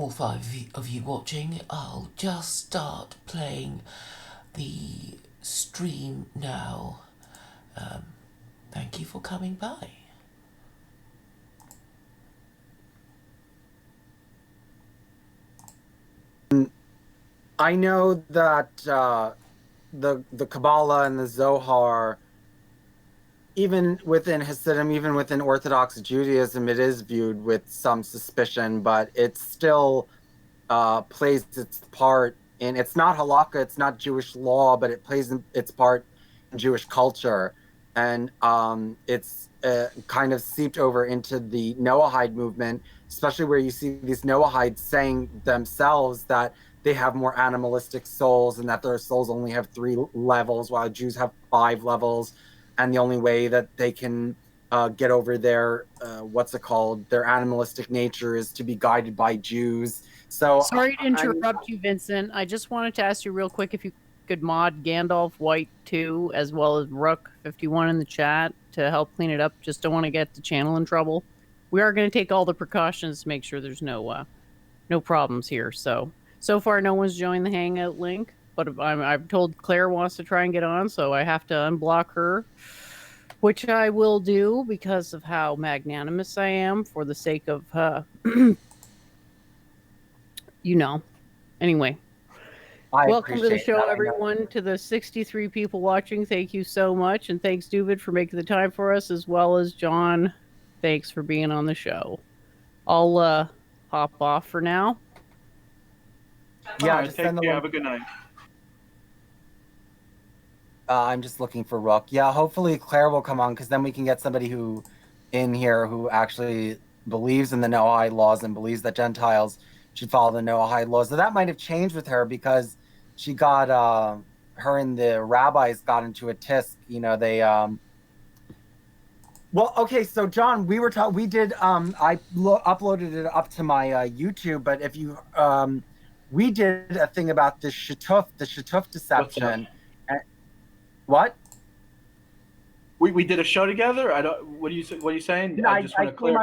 all five of you watching. I'll just start playing the stream now. Thank you for coming by. I know that the Kabbalah and the Zohar, even within Hasidim, even within Orthodox Judaism, it is viewed with some suspicion, but it still plays its part in. It's not halakha, it's not Jewish law, but it plays its part in Jewish culture, and it's kind of seeped over into the Noahide movement, especially where you see these Noahides saying themselves that they have more animalistic souls and that their souls only have 3 levels, while Jews have 5 levels, and the only way that they can get over their their animalistic nature is to be guided by Jews. So sorry to interrupt you, Vincent. I just wanted to ask you real quick if you could mod Gandalf White 2 as well as Rook 51 in the chat to help clean it up. Just don't want to get the channel in trouble. We are going to take all the precautions to make sure there's no problems here. So far, no one's joined the Hangout link, but I've told Claire wants to try and get on, so I have to unblock her, which I will do because of how magnanimous I am for the sake of Anyway, welcome to the show, everyone. To the 63 people watching, thank you so much. And thanks, David, for making the time for us, as well as John. Thanks for being on the show. I'll hop off for now. Yeah, right, take care. Have a good night. I'm just looking for Rook. Yeah, hopefully Claire will come on, because then we can get somebody who actually believes in the Noahide laws and believes that Gentiles should follow the Noahide laws. So that might have changed with her, because she got her and the rabbis got into a tisk. They well, okay. So John, we did I uploaded it up to my YouTube, but if you we did a thing about the shutuf deception. What? We did a show together. I don't. What are you saying? No, I just want to clarify.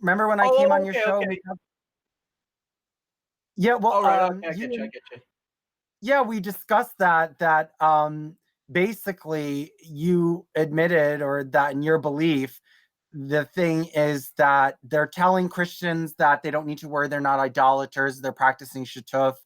Remember when I came on your show? Okay. Yeah. Well, all right. Okay, I get you. Yeah, we discussed that basically you admitted, or that in your belief, the thing is that they're telling Christians that they don't need to worry, they're not idolaters, they're practicing shutuf.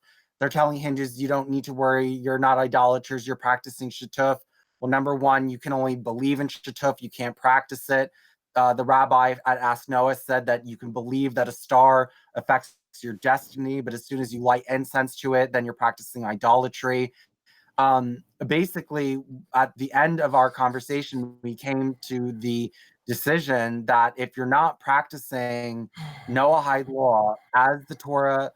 They're telling Hindus, you don't need to worry, you're not idolaters, you're practicing shutuf. Well, number one, you can only believe in shutuf, you can't practice it. The rabbi at Ask Noah said that you can believe that a star affects your destiny, but as soon as you light incense to it, then you're practicing idolatry. Basically, at the end of our conversation, we came to the decision that if you're not practicing Noahide law as the Torah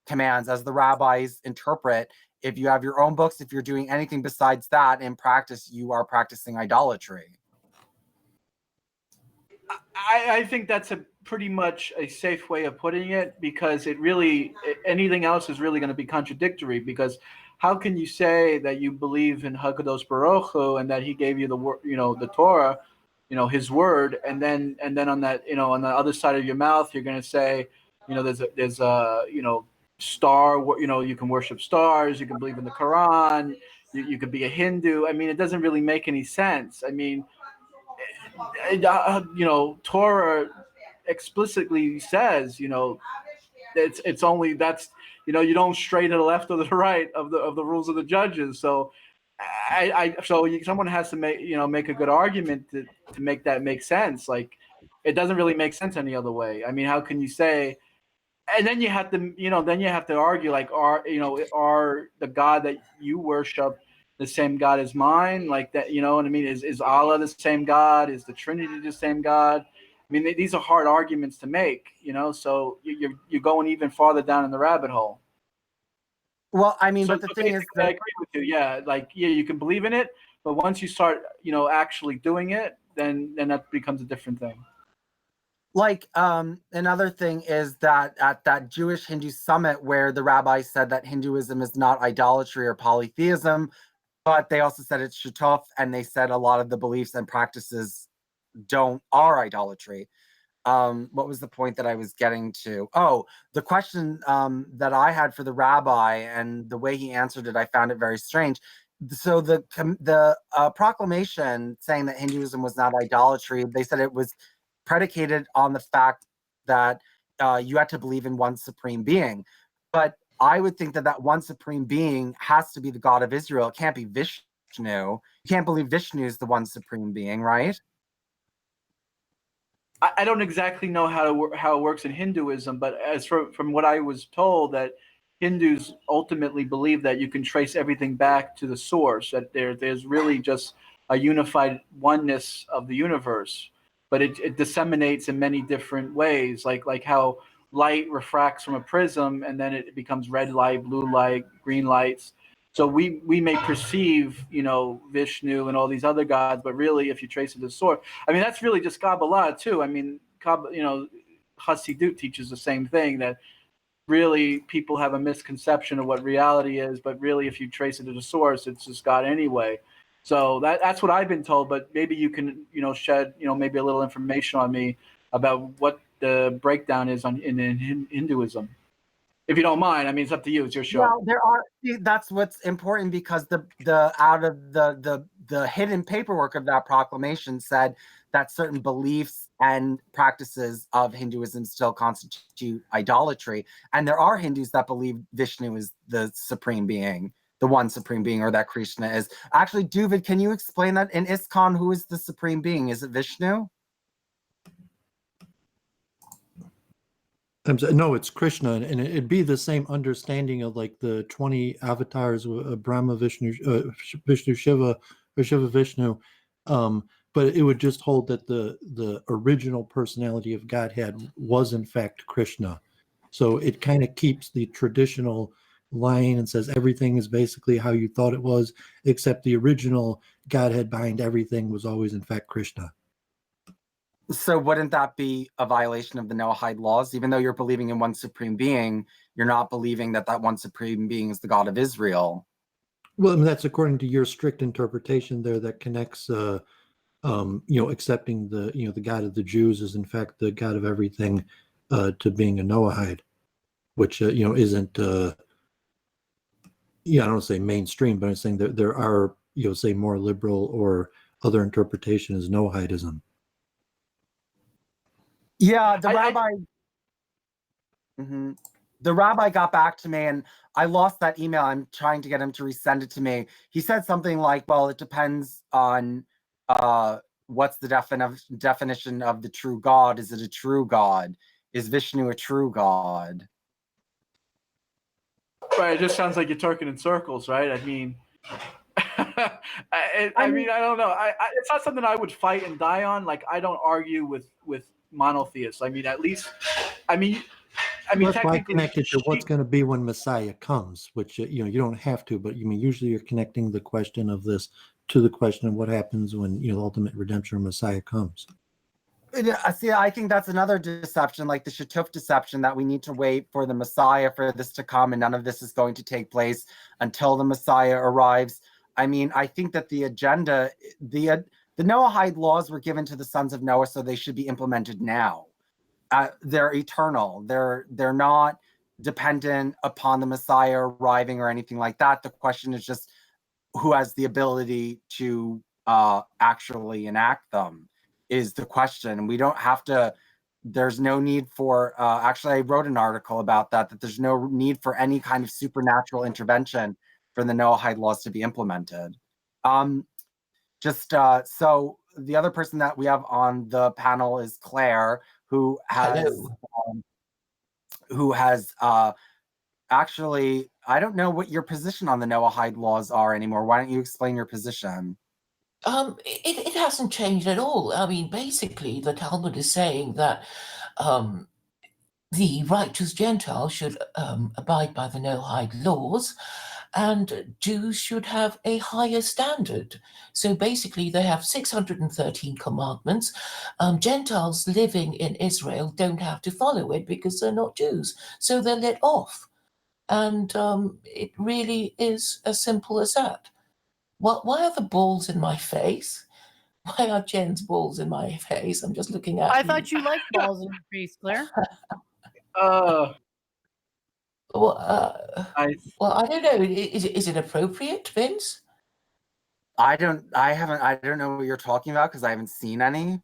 commands, as the rabbis interpret, if you have your own books, if you're doing anything besides that in practice, you are practicing idolatry. I think that's pretty much a safe way of putting it, because anything else is really going to be contradictory. Because how can you say that you believe in Hakadosh Baruch Hu and that He gave you the Torah, His word, and then on that, on the other side of your mouth, you're going to say, there's a star, you can worship stars, you can believe in the Quran, you could be a Hindu. I mean, it doesn't really make any sense. I mean, Torah explicitly says, it's only that's, you don't stray to the left or the right of the rules of the judges. So someone has to make a good argument to make that make sense. Like, it doesn't really make sense any other way. I mean, how can you say? And then you have to argue, like, are the God that you worship the same God as mine? Like that, you know what I mean? Is Allah the same God? Is the Trinity the same God? I mean, these are hard arguments to make, so you're going even farther down in the rabbit hole. Well, I mean, but the thing is that I agree with you. Yeah, like, yeah, you can believe in it, but once you start, actually doing it, then that becomes a different thing. Like, another thing is that at that Jewish Hindu summit where the rabbi said that Hinduism is not idolatry or polytheism, but they also said it's shutuf, and they said a lot of the beliefs and practices are idolatry. what was the point that I was getting to? Oh, the question that I had for the rabbi and the way he answered it, I found it very strange. So the proclamation saying that Hinduism was not idolatry, they said it was predicated on the fact that you had to believe in one supreme being. But I would think that that one supreme being has to be the God of Israel. It can't be Vishnu. You can't believe Vishnu is the one supreme being, right? I don't exactly know how it works in Hinduism, but as from what I was told, that Hindus ultimately believe that you can trace everything back to the source, that there's really just a unified oneness of the universe, but it disseminates in many different ways, like how light refracts from a prism and then it becomes red light, blue light, green lights. So we may perceive, Vishnu and all these other gods, but really, if you trace it to the source, I mean, that's really just Kabbalah too. I mean, Hasidut teaches the same thing, that really people have a misconception of what reality is, but really, if you trace it to the source, it's just God anyway. So that's what I've been told. But maybe you can, shed, maybe a little information on me about what the breakdown is in Hinduism. If you don't mind, I mean, it's up to you. It's your show. Well, that's what's important, because the out of the hidden paperwork of that proclamation said that certain beliefs and practices of Hinduism still constitute idolatry. And there are Hindus that believe Vishnu is the supreme being, the one supreme being, or that Krishna is. Actually, Duvid, can you explain that? In ISKCON, who is the supreme being? Is it Vishnu? No, it's Krishna, and it'd be the same understanding of like the 20 avatars of Brahma, Vishnu, Vishnu Shiva, or Shiva Vishnu, but it would just hold that the original personality of Godhead was in fact Krishna. So it kind of keeps the traditional line and says everything is basically how you thought it was, except the original Godhead behind everything was always in fact Krishna. So wouldn't that be a violation of the Noahide laws? Even though you're believing in one supreme being, you're not believing that that one supreme being is the God of Israel. Well, I mean, that's according to your strict interpretation there that connects, accepting the God of the Jews is in fact the God of everything, to being a Noahide, which, isn't, I don't want to say mainstream, but I'm saying that there are, say more liberal or other interpretation is Noahidism. Yeah, the rabbi. The rabbi got back to me, and I lost that email. I'm trying to get him to resend it to me. He said something like, "Well, it depends on what's the definition of the true God. Is it a true God? Is Vishnu a true God?" Right. It just sounds like you're talking in circles, right? I mean, I mean, I don't know. It's not something I would fight and die on. Like, I don't argue with monotheists. I mean, at least, I mean, That's why technically, connected to what's going to be when Messiah comes, which you don't have to, but usually you're connecting the question of this to the question of what happens when the ultimate redemption of Messiah comes. See, I think that's another deception, like the Shatuf deception, that we need to wait for the Messiah for this to come, and none of this is going to take place until the Messiah arrives. I mean, I think that the agenda, the Noahide laws were given to the sons of Noah, so they should be implemented now. They're eternal. They're not dependent upon the Messiah arriving or anything like that. The question is just who has the ability to actually enact them is the question. We don't have to. There's no need for. Actually, I wrote an article about that. That there's no need for any kind of supernatural intervention for the Noahide laws to be implemented. So the other person that we have on the panel is Claire, who has actually, I don't know what your position on the Noahide laws are anymore. Why don't you explain your position? It hasn't changed at all. I mean, basically, the Talmud is saying that the righteous Gentiles should abide by the Noahide laws, and Jews should have a higher standard. So basically, they have 613 commandments. Gentiles living in Israel don't have to follow it because they're not Jews, so they're let off. And it really is as simple as that. Why are the balls in my face? Why are Jen's balls in my face? I'm just looking at I you. thought you liked balls in your face, Claire. Well, I well, I don't know. Is it appropriate, Vince? I don't know what you're talking about because I haven't seen any.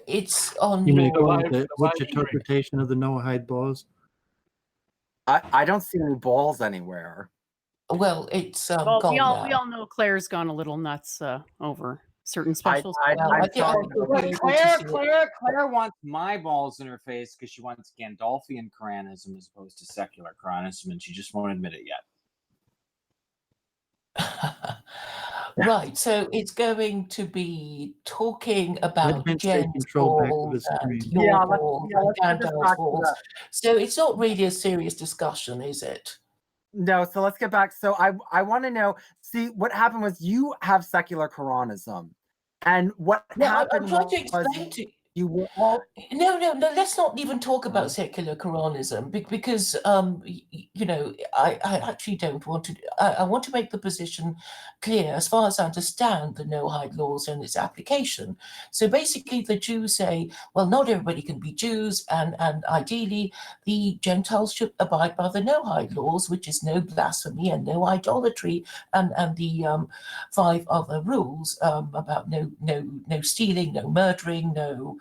It's on You may your. call it which interpretation of the Noahide laws? I don't see any balls anywhere. Well, it's Well, gone we now. all know Claire's gone a little nuts over certain specials. I'm I think sorry. you'll be able to see it. Claire wants my balls in her face because she wants Gandalfian Koranism as opposed to secular Koranism, and she just won't admit it yet. Right, so it's going to be talking Let about Vince take Jen's control back of balls his and screen. your Yeah, balls let's and get this Gandalf's back to balls. that. So it's not really a serious discussion, is it? No, so let's get back. So I want to know, see, what happened was you have secular Koranism. And what No, happened I'm trying to was explain to you were all No, let's not even talk about secular Koranism because, I actually don't want to. I want to make the position clear as far as I understand the Noahide laws and its application. So basically, the Jews say, well, not everybody can be Jews, and ideally, the Gentiles should abide by the Noahide laws, which is no blasphemy and no idolatry, and the 5 other rules about no stealing, no murdering, no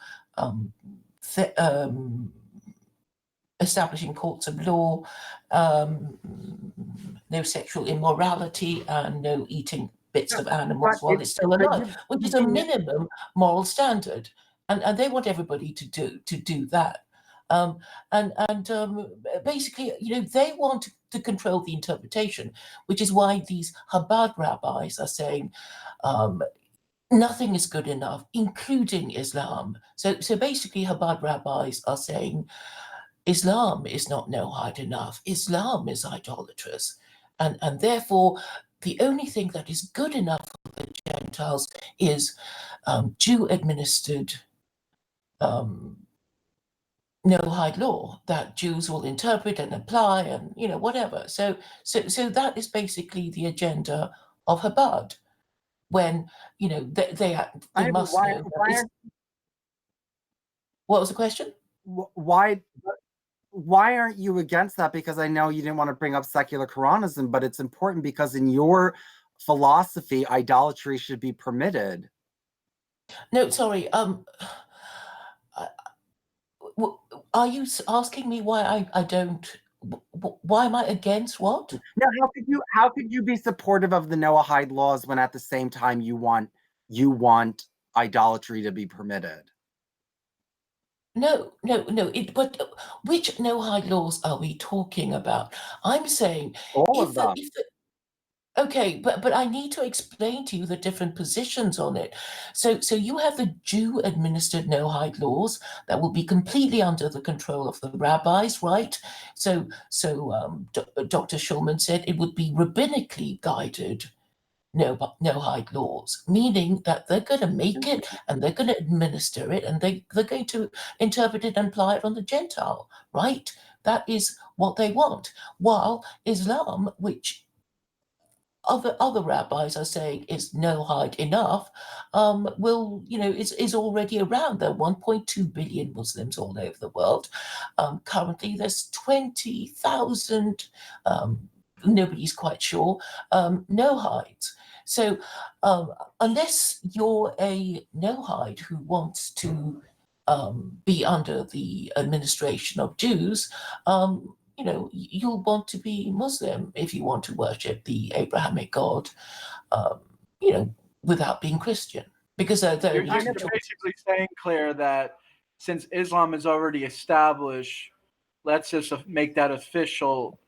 establishing courts of law, no sexual immorality, and no eating bits of animals while it's still alive, which is a minimum moral standard, and they want everybody to do that. Basically, they want to control the interpretation, which is why these Chabad rabbis are saying nothing is good enough, including Islam. So basically, Chabad rabbis are saying Islam is not Noahide enough. Islam is idolatrous, and therefore the only thing that is good enough for the Gentiles is Jew-administered Noahide law that Jews will interpret and apply, and whatever. So that is basically the agenda of Chabad. When they must know. What was the question? Why aren't you against that? Because I know you didn't want to bring up secular Koranism, but it's important because in your philosophy, idolatry should be permitted. No, sorry. Are you asking me why I don't? Why am I against what? Now, how could you be supportive of the Noahide laws when at the same time you want idolatry to be permitted? No. But which Noahide laws are we talking about? I'm saying all of them. Okay, but I need to explain to you the different positions on it. So you have the Jew-administered Noahide laws that will be completely under the control of the rabbis, right? So Dr. Schulman said it would be rabbinically guided Noahide laws, meaning that they're going to make it and they're going to administer it and they're going to interpret it and apply it on the Gentile, right? That is what they want. While Islam, which other rabbis are saying is Noahide enough, is already around. There are 1.2 billion Muslims all over the world. Currently, there's 20,000. Nobody's quite sure. Noahides. So unless you're a Noahide who wants to be under the administration of Jews, you'll want to be Muslim if you want to worship the Abrahamic God, without being Christian. Because you're basically saying, Claire, that since Islam is already established, let's just make that official,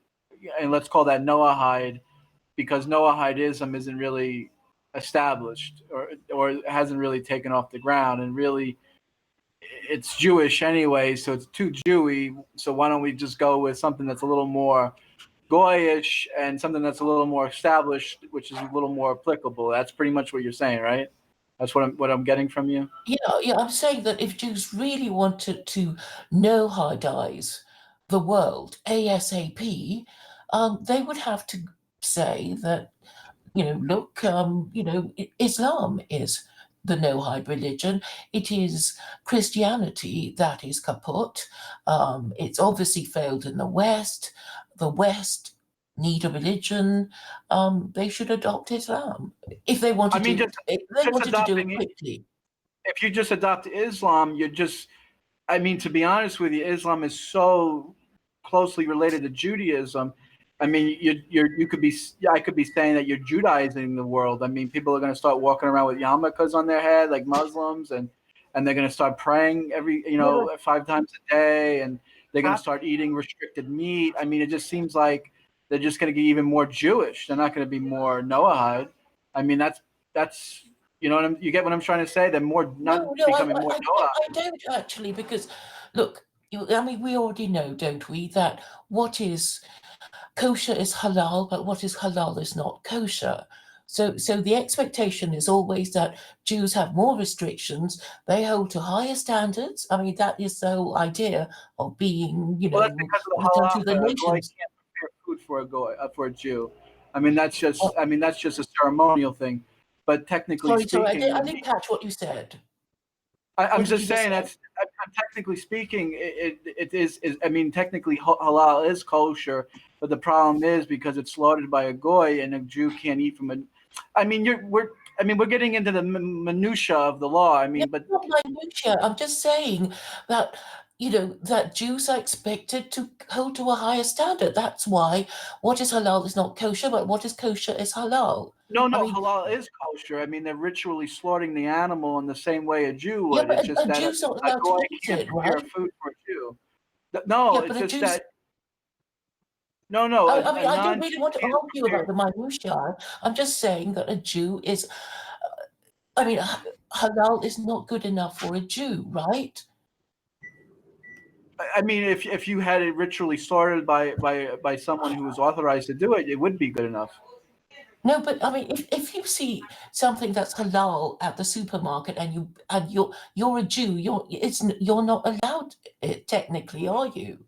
and let's call that Noahide, because Noahidism isn't really established or hasn't really taken off the ground, and really it's Jewish anyway, so it's too Jewy. So why don't we just go with something that's a little more Goyish and something that's a little more established, which is a little more applicable? That's pretty much what you're saying, right? That's what I'm getting from you. Yeah. I'm saying that if Jews really wanted to Noahidize the world ASAP, they would have to say that, look, Islam is the Noahide religion. It is Christianity that is kaput. It's obviously failed in the West. The West need a religion. They should adopt Islam if they wanted to. If they wanted to do it quickly. If you just adopt Islam, you're just. I mean, to be honest with you, Islam is so closely related to Judaism. I mean, you could be. I could be saying that you're Judaizing the world. I mean, people are going to start walking around with yarmulkes on their head like Muslims, and they're going to start praying 5 times a day, and they're going to start eating restricted meat. I mean, it just seems like they're just going to get even more Jewish. They're not going to be more Noahide. I mean, that's you get what I'm trying to say. They're more becoming more Noahide. I don't actually, because look, I mean, we already know, don't we, that what is kosher is halal, but what is halal is not kosher. So the expectation is always that Jews have more restrictions. They hold to higher standards. I mean, that is the whole idea of being, that's because of the halal. to the nations. Can't prepare food for a Jew. I mean, that's just a ceremonial thing. But technically speaking, I didn't catch what you said. I'm just saying I'm technically speaking, it is. I mean, technically halal is kosher, but the problem is because it's slaughtered by a goy and a Jew can't eat from it. I mean, we're getting into the minutia of the law. I mean, but not minutia. I'm just saying that that Jews are expected to hold to a higher standard. That's why what is halal is not kosher, but what is kosher is halal. No, halal is kosher. I mean, they're ritually slaughtering the animal in the same way a Jew would. Yeah, but it's just a that Jew's not allowed to eat can't it, prepare right? food for a Jew. No, Yeah, it's but just that. No, I mean, I don't really want to argue about the minutiae. I'm just saying that a Jew is. I mean, halal is not good enough for a Jew, right? I mean, if you had it ritually slaughtered by someone who was authorized to do it, it would be good enough. No, but I mean, if you see something that's halal at the supermarket and you're a Jew, you're not allowed it technically, are you?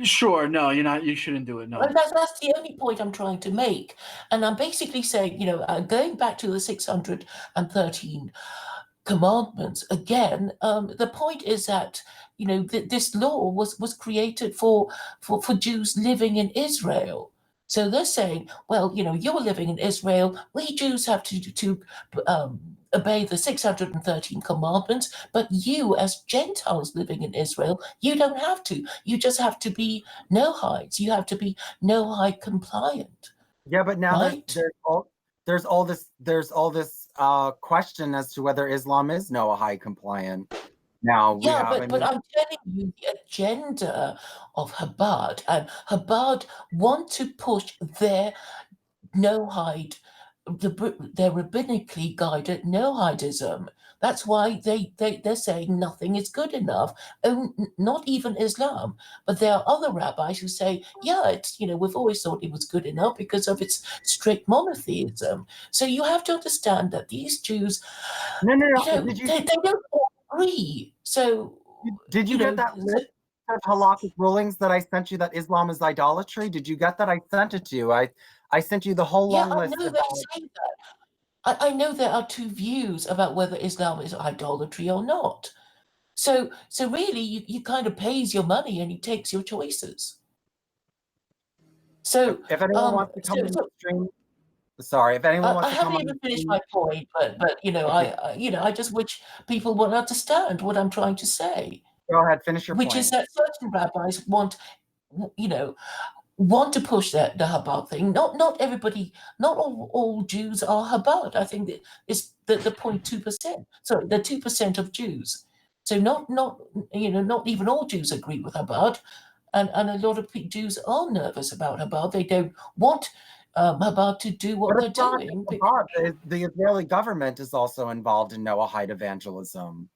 Sure, no, you're not. You shouldn't do it. No. Well, that's the only point I'm trying to make, and I'm basically saying, going back to the 613 commandments again. The point is that this law was created for Jews living in Israel. So they're saying, well, you're living in Israel. We Jews have to obey the 613 commandments, but you, as Gentiles living in Israel, you don't have to. You just have to be Noahides. You have to be Noahide compliant. Yeah, but now right? there's all this question as to whether Islam is Noahide compliant. Now but I'm telling you the agenda of Chabad, and Chabad want to push their Noahide, their rabbinically guided Noahidism. That's why they're saying nothing is good enough, not even Islam. But there are other rabbis who say, yeah, it's we've always thought it was good enough because of its strict monotheism. So you have to understand that these Jews, no. They don't agree. So did you get that list of halakhic rulings that I sent you that Islam is idolatry? Did you get that? I sent it to you. I sent you the whole long list. I know they say that. I know there are two views about whether Islam is idolatry or not. So really, you kind of pays your money and he takes your choices. So if anyone wants to come in the stream, sorry, if anyone wants to come on. I haven't even finished my point, but okay. I just wish people would understand what I'm trying to say. Go ahead, finish your point. Which is that certain rabbis want to push the Chabad thing. Not everybody, not all Jews are Chabad. I think that it's the 0.2%. Sorry, the 2% of Jews. So not even all Jews agree with Chabad, and a lot of Jews are nervous about Chabad. They don't want Chabad to do what they're doing. The Israeli government is also involved in Noahide evangelism.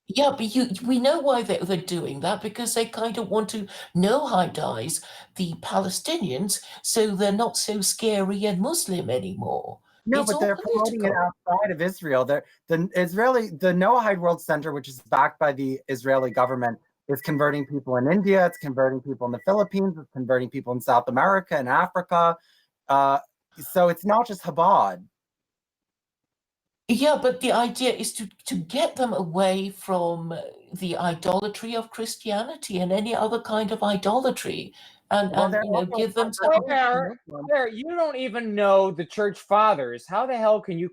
Yeah, but we know why they're doing that, because they kind of want to Noahideize the Palestinians so they're not so scary and Muslim anymore. No, but they're promoting it outside of Israel. The Noahide World Center, which is backed by the Israeli government, is converting people in India, it's converting people in the Philippines, it's converting people in South America and Africa. So it's not just Chabad. Yeah, but the idea is to get them away from the idolatry of Christianity and any other kind of idolatry, and Well, they're give them Claire, you don't even know the church fathers. How the hell can you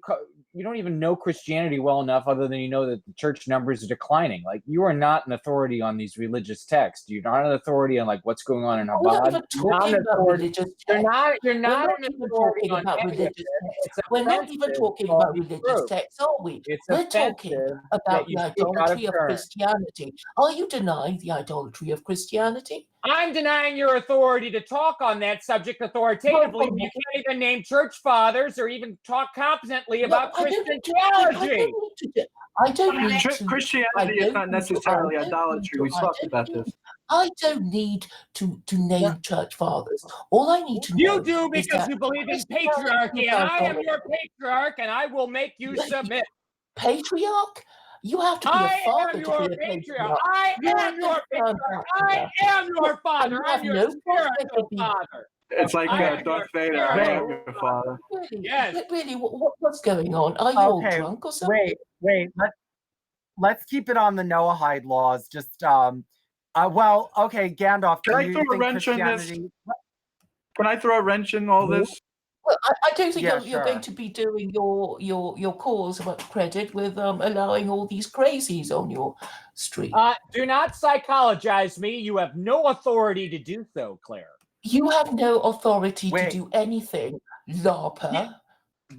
you don't even know Christianity well enough, other than you know that the church numbers are declining? Like, you are not an authority on these religious texts. You're not an authority on like what's going on in We're not Chabad. even talking about religious You're texts. not. You're We're not not an even authority talking on about any of religious it. texts. It's We're not even offensive talking to all about these religious groups. texts, are we? It's We're talking offensive about that the you speak out of idolatry of turn. Christianity. Are you denying the idolatry of Christianity? I'm denying your authority to talk on that subject authoritatively. Well, You can't even name church fathers or even talk competently No, about I don't Christian need to. theology. I don't need to. Christianity is not necessarily idolatry. We talked about this. I don't need to name church fathers. All I need to know You do is because that you believe in Christianity patriarchy, is and I am idolatry. your patriarch, and I will make you submit. Patriarch? You have to be a I father am to your be a patriarch. patriarch. I You're am your confirmed patriarch. I am your father. You I'm have your no prospect spiritual of being. father. It's like I am Darth your Vader. I am spiritual your father. Really, Yes. really, what's going on? Are you all Okay, drunk or something? wait. Let's keep it on the Noahide laws. Just well, okay, Gandalf. Can Do I you throw a think wrench in this? Christianity? Can I throw a wrench in all this? Well, I don't think Yeah, you're going sure. to be doing your cause much credit with allowing all these crazies on your street. Do not psychologize me. You have no authority to do so, Claire. You have no authority to Wait. do anything, LARPer.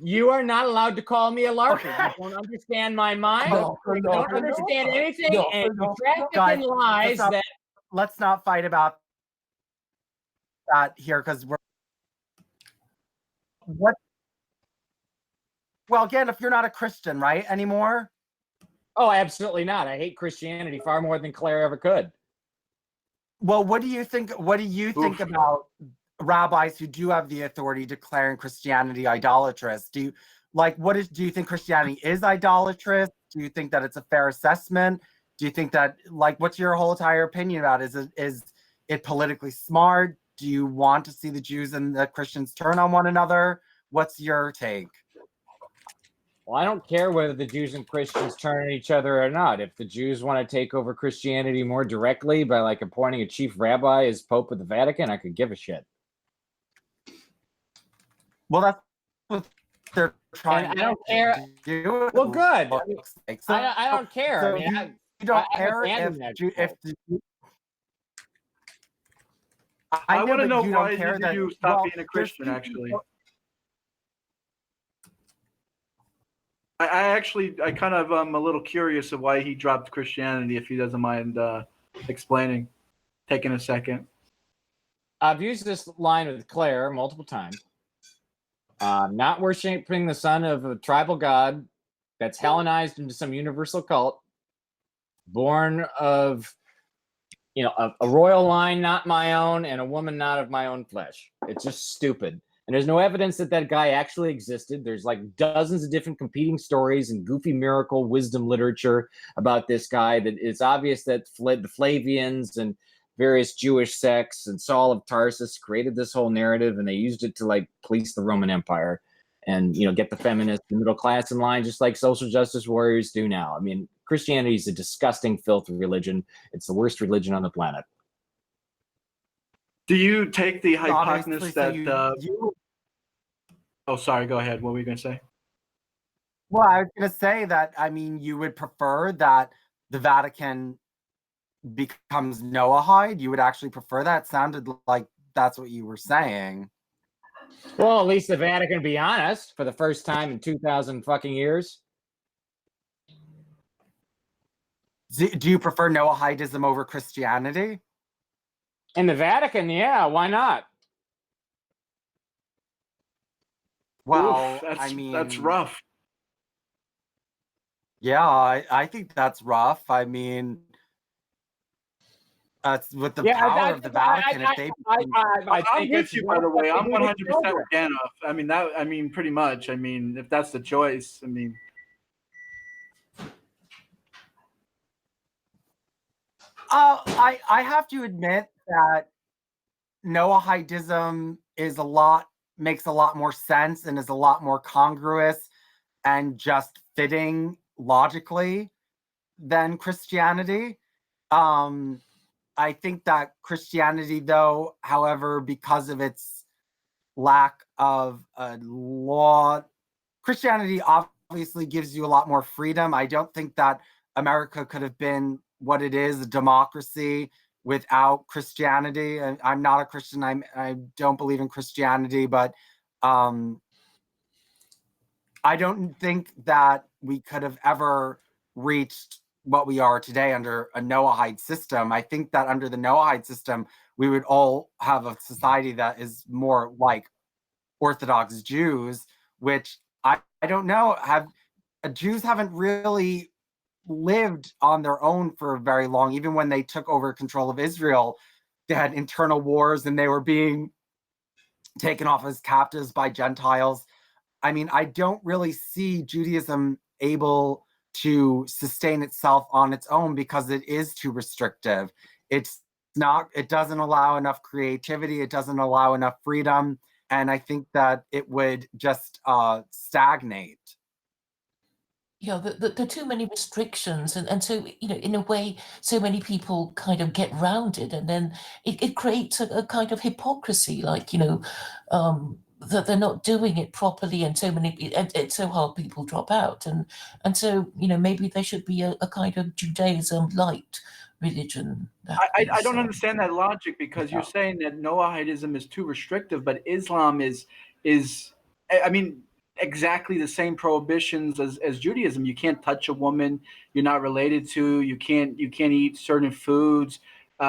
You are not allowed to call me a larper. You don't understand my mind. You don't understand anything, and you traffic Guys, in lies that. Let's not fight about that here, because we're what. Well, again, if you're not a Christian, right, anymore? Oh, absolutely not. I hate Christianity far more than Claire ever could. Well, what do you think? What do you think about rabbis who do have the authority declaring Christianity idolatrous? Do you do you think Christianity is idolatrous? Do you think that it's a fair assessment? Do you think that, what's your whole entire opinion about it? Is it politically smart? Do you want to see the Jews and the Christians turn on one another? What's your take? Well, I don't care whether the Jews and Christians turn on each other or not. If the Jews want to take over Christianity more directly by appointing a chief rabbi as Pope of the Vatican, I could give a shit. Well, that's what they're trying. And I don't care. Do. Well, good. I don't care. So you don't care if I want to know you why don't care that you stop being a Christian, actually. I kind of am a little curious of why he dropped Christianity, if he doesn't mind explaining, taking a second. I've used this line with Claire multiple times. Not worshiping the son of a tribal god that's Hellenized into some universal cult, born of a royal line not my own and a woman not of my own flesh. It's just stupid. And there's no evidence that guy actually existed. There's dozens of different competing stories and goofy miracle wisdom literature about this guy. That it's obvious that the Flavians and various Jewish sects and Saul of Tarsus created this whole narrative, and they used it to police the Roman Empire and get the feminists and middle class in line, just like social justice warriors do now. I mean, Christianity is a disgusting, filthy religion. It's the worst religion on the planet. Do you take the hypothesis that? Oh, sorry. Go ahead. What were you going to say? Well, I was going to say that, you would prefer that the Vatican becomes Noahide. You would actually prefer that. It sounded like that's what you were saying. Well, at least the Vatican be honest for the first time in 2,000 fucking years. Do you prefer Noahidism over Christianity? In the Vatican, yeah, why not? Well, that's rough. Yeah, I think that's rough. That's with the power of the Vatican. I'm with you, by the way. I'm 100% with Gandalf. Pretty much. If that's the choice, I have to admit that Noahidism makes a lot more sense and is a lot more congruous and just fitting logically than Christianity. I think that Christianity, though, however, because of its lack of a law, Christianity obviously gives you a lot more freedom. I don't think that America could have been what it is, a democracy, without Christianity. And I'm not a Christian. I don't believe in Christianity, but I don't think that we could have ever reached what we are today under a Noahide system. I think that under the Noahide system, we would all have a society that is more like Orthodox Jews, which I don't know, Jews haven't really lived on their own for very long. Even when they took over control of Israel, they had internal wars and they were being taken off as captives by Gentiles. I mean, I don't really see Judaism able to sustain itself on its own because it is too restrictive. It doesn't allow enough creativity. It doesn't allow enough freedom. And I think that it would just stagnate. Yeah, there are too many restrictions, and so, in a way, so many people kind of get round it, and then it creates a kind of hypocrisy, like, that they're not doing it properly, and it's so hard people drop out, and so, maybe there should be a kind of Judaism light religion. I don't understand that logic, because you're saying that Noahidism is too restrictive, but Islam is I mean, exactly the same prohibitions as Judaism. You can't touch a woman you're not related to. You can't eat certain foods.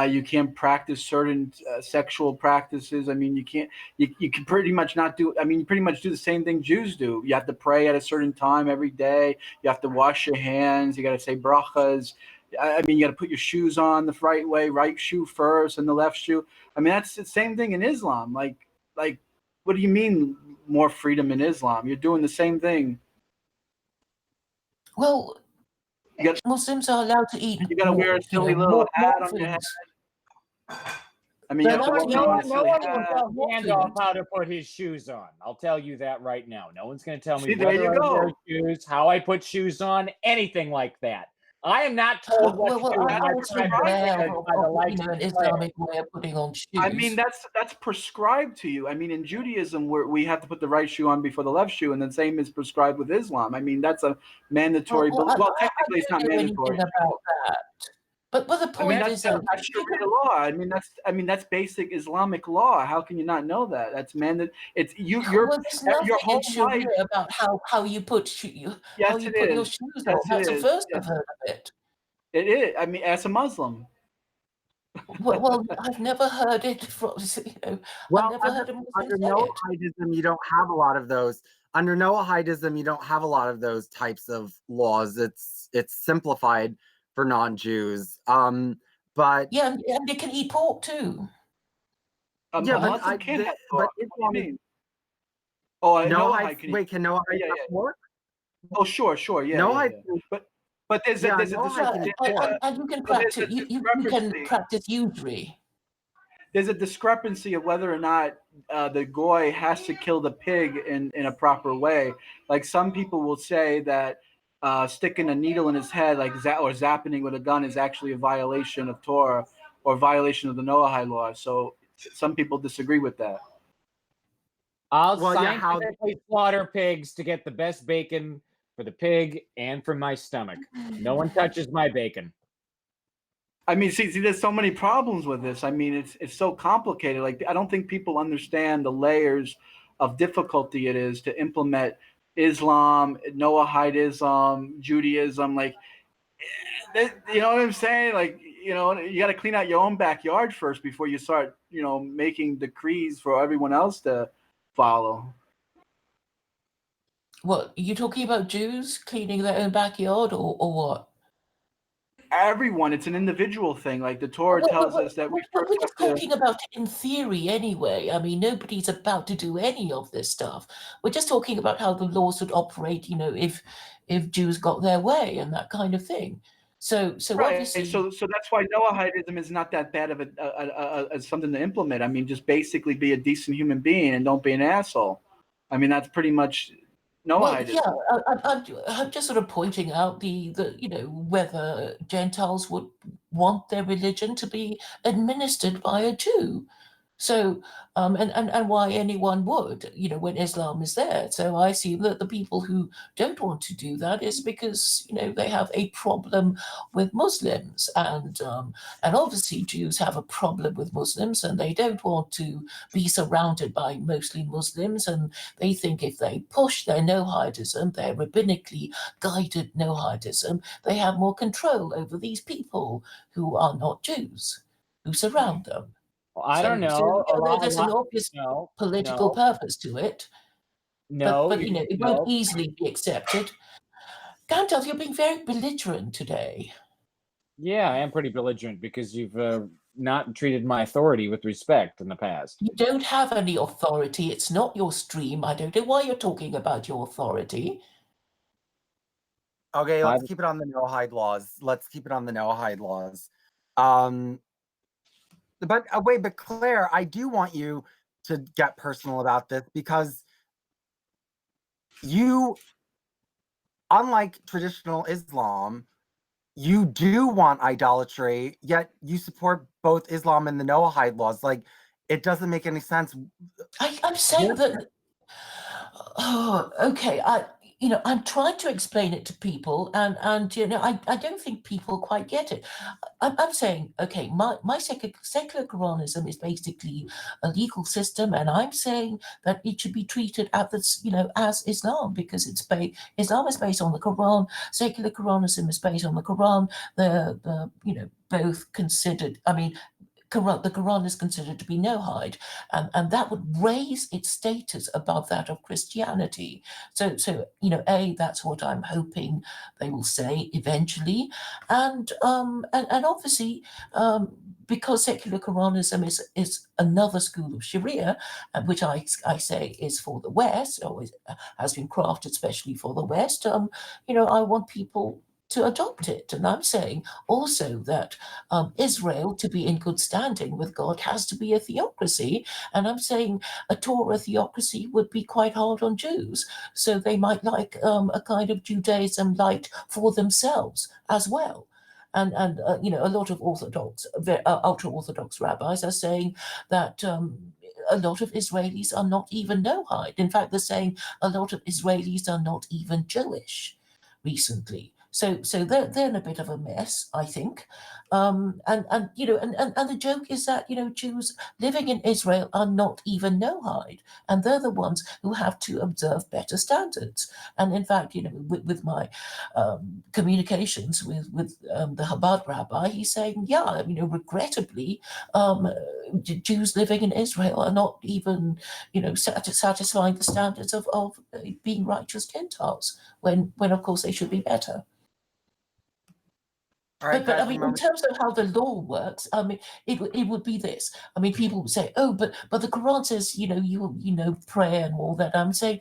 You can't practice certain sexual practices. I mean, you can pretty much not do. I mean, you pretty much do the same thing Jews do. You have to pray at a certain time every day. You have to wash your hands. You got to say brachas. I mean, you got to put your shoes on the right way, right shoe first and the left shoe. I mean, that's the same thing in Islam. Like, what do you mean more freedom in Islam? You're doing the same thing. Well, Muslims are allowed to eat. You got to wear a silly little hat on your head. I mean, They're No one not will tell What Gandalf food? how to put his shoes on. I'll tell you that right now. No one's going to tell me See, there whether you I wear go. shoes, how I put shoes on, anything like that. I am not told what to do in I'm my also private aware affairs by the likes an of Claire. Islamic way of putting on shoes. I mean, that's prescribed to you. I mean, in Judaism, where we have to put the right shoe on before the left shoe, and the same is prescribed with Islam. I mean, that's a mandatory. Well, technically, it's not don't know mandatory. anything about that. But the point is that that's Sharia law. I mean, that's basic Islamic law. How can you not know that? That's mandate. It's your there's nothing your whole in Sharia life. about how you put Yes, your shoes on. Yes, That's it the is. first Yes. I've heard of it. It is. I mean, as a Muslim. Well, I've never heard it from. Well, I've never heard a Muslim under say it. Noahidism, you don't have a lot of those. Under Noahidism, you don't have a lot of those types of laws. It's simplified for non-Jews. But Yeah, and they can eat pork too. A Muslim can't have pork. What do you mean? Noahide. Can Wait, can Noahide have pork? Oh, sure, yeah. Noahide. Yeah. But there's a Noahide can And you can practice. You can practice usury. There's a discrepancy of whether or not the goy has to kill the pig in a proper way. Like, some people will say that sticking a needle in his head, or zapping with a gun, is actually a violation of Torah or violation of the Noahide law. So some people disagree with that. I'll scientifically slaughter pigs to get the best bacon for the pig and for my stomach. No one touches my bacon. I mean, see, there's so many problems with this. I mean, it's so complicated. Like, I don't think people understand the layers of difficulty it is to implement Islam, Noahidism, Judaism. Like, you know what I'm saying? Like, you got to clean out your own backyard first before you start, making decrees for everyone else to follow. What, are you talking about Jews cleaning their own backyard or what? Everyone, it's an individual thing. Like, the Torah tells us that we're just talking about it in theory anyway. I mean, nobody's about to do any of this stuff. We're just talking about how the laws would operate, if Jews got their way and that kind of thing. So right. Obviously, so that's why Noahidism is not that bad of a something to implement. I mean, just basically be a decent human being and don't be an asshole. I mean, that's pretty much Noahide. yeah, I'm just sort of pointing out the whether Gentiles would want their religion to be administered by a Jew. So, and why anyone would, when Islam is there. So I see that the people who don't want to do that is because, they have a problem with Muslims. And obviously Jews have a problem with Muslims and they don't want to be surrounded by mostly Muslims. And they think if they push their Noahidism, their rabbinically guided Noahidism, they have more control over these people who are not Jews, who surround them. Well, I don't know. There's an obvious No, political purpose to it, no, but it no. won't easily be accepted. Gandalf, you're being very belligerent today. Yeah, I am pretty belligerent because you've not treated my authority with respect in the past. You don't have any authority. It's not your stream. I don't know why you're talking about your authority. Okay, let's keep it on the Noahide laws. But Claire, I do want you to get personal about this because you, unlike traditional Islam, you do want idolatry, yet you support both Islam and the Noahide laws. Like, it doesn't make any sense. I'm saying that. Oh, okay. I'm trying to explain it to people, and I don't think people quite get it. I'm saying, okay, my secular Koranism is basically a legal system, and I'm saying that it should be treated as Islam because Islam is based on the Quran. Secular Koranism is based on the Quran. The both considered. I mean, the Quran is considered to be Noahide, and that would raise its status above that of Christianity. So that's what I'm hoping they will say eventually, and obviously because secular Koranism is another school of Sharia, which I say is for the West, or has been crafted especially for the West. I want people to adopt it. And I'm saying also that Israel, to be in good standing with God, has to be a theocracy. And I'm saying a Torah theocracy would be quite hard on Jews. So they might like a kind of Judaism light for themselves as well. And a lot of ultra-Orthodox rabbis are saying that a lot of Israelis are not even Noahide. In fact, they're saying a lot of Israelis are not even Jewish recently. So they're in a bit of a mess, I think. And the joke is that Jews living in Israel are not even Noahide, and they're the ones who have to observe better standards. And in fact, with my communications with the Chabad rabbi, he's saying, yeah, regrettably, Jews living in Israel are not even satisfying the standards of being righteous Gentiles, when of course they should be better. All right, but I mean, in terms of how the law works, I mean, it would be this. I mean, people would say, "Oh, but the Quran says, you pray and all that." I'm saying,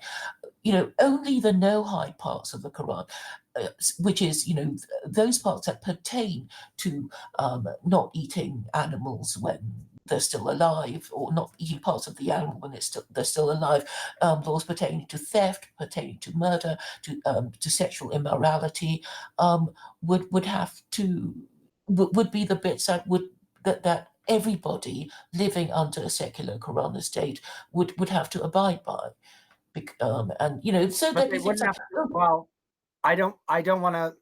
only the Noahide parts of the Quran, which is, those parts that pertain to not eating animals when they're still alive, or not eating parts of the animal when they're still alive, laws pertaining to theft, pertaining to murder, to sexual immorality, would have to would be the bits that everybody living under a secular Quran state would have to abide by. And so but that they wouldn't have to, well, I don't want to.